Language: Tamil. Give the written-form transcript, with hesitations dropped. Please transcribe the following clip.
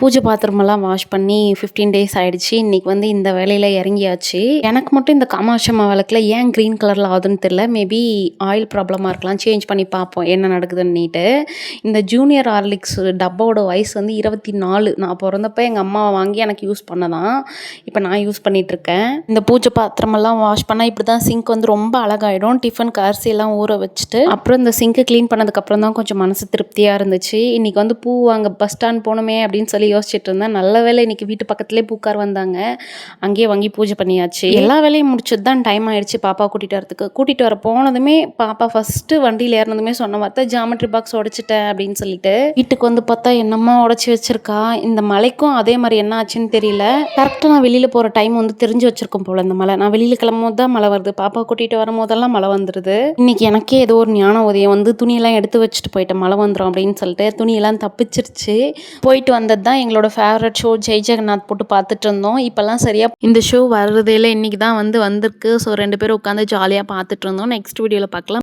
பூஜை பாத்திரமெல்லாம் வாஷ் பண்ணி 15 டேஸ் ஆகிடுச்சு. இன்றைக்கி வந்து இந்த வேலையில் இறங்கியாச்சு. எனக்கு மட்டும் இந்த காமாட்சி அம்மா விளக்கில் ஏன் க்ரீன் கலரில் ஆகுதுன்னு தெரில. மேபி ஆயில் ப்ராப்ளமாக இருக்கலாம். சேஞ்ச் பண்ணி பார்ப்போம் என்ன நடக்குதுன்னுட்டு. இந்த ஜூனியர் ஹார்லிக்ஸ் டப்பாவோட வயசு வந்து 24. நான் பிறந்தப்போ எங்கள் அம்மா வாங்கி எனக்கு யூஸ் பண்ணதான். இப்போ நான் யூஸ் பண்ணிகிட்ருக்கேன். இந்த பூஜை பாத்திரமெல்லாம் வாஷ் பண்ணால் இப்படி தான் சிங்க் வந்து ரொம்ப அழகாயிடும். டிஃபனுக்கு அரிசியெல்லாம் ஊற வச்சுட்டு அப்புறம் இந்த சிங்க்கை க்ளீன் பண்ணதுக்கப்புறம் தான் கொஞ்சம் மனசு திருப்தியாக இருந்துச்சு. இன்றைக்கி வந்து பூ அங்கே பஸ் ஸ்டாண்ட் போகணுமே அப்படின்னு சொல்லி யோசிச்சுட்டு இருந்தேன். நல்ல வேலை இன்றைக்கி வீட்டு பக்கத்துலேயே பூக்கார் வந்தாங்க. அங்கேயே வாங்கி பூஜை பண்ணியாச்சு. எல்லா வேலையும் முடிச்சது தான் டைம் ஆகிடுச்சு பாப்பா கூட்டிகிட்டு வர போனதுமே பாப்பா ஃபஸ்ட்டு வண்டியில் ஏறினதுமே சொன்ன வார்த்தை ஜாமெட்ரி பாக்ஸ் உடைச்சிட்டேன் அப்படின்னு சொல்லிட்டு. வீட்டுக்கு வந்து பார்த்தா என்னம்மா உடச்சி வச்சிருக்கா. இந்த மலைக்கும் அதே மாதிரி என்ன ஆச்சுன்னு தெரியல. கரெக்டாக நான் வெளியில் போகிற டைம் வந்து தெரிஞ்சு வச்சிருக்கோம் போல். இந்த மலை நான் வெளியில் கிளம்பும் போது தான் மழை வருது. பாப்பா கூட்டிகிட்டு வரும்போதெல்லாம் மழை வந்துடுது. இன்றைக்கி எனக்கே ஏதோ ஒரு ஞான உதயம் வந்து துணியெல்லாம் எடுத்து வச்சுட்டு போயிட்டேன் மழை வந்துடும் அப்படின்னு சொல்லிட்டு. துணியெல்லாம் தப்பிச்சிருச்சு. போயிட்டு வந்தது தான் எங்களோட ஃபேவரட் ஷோ ஜெய் ஜெகநாத் போட்டு பார்த்துட்டு இருந்தோம். இப்போல்லாம் சரியாக இந்த ஷோ வர்றதே இல்லை. இன்றைக்கி தான் வந்திருக்கு. ஸோ 2 பேரும் உட்காந்து ஜாலியாக பார்த்துட்டு இருந்தோம். நெக்ஸ்ட் வீடியோவில் பார்க்கலாம்.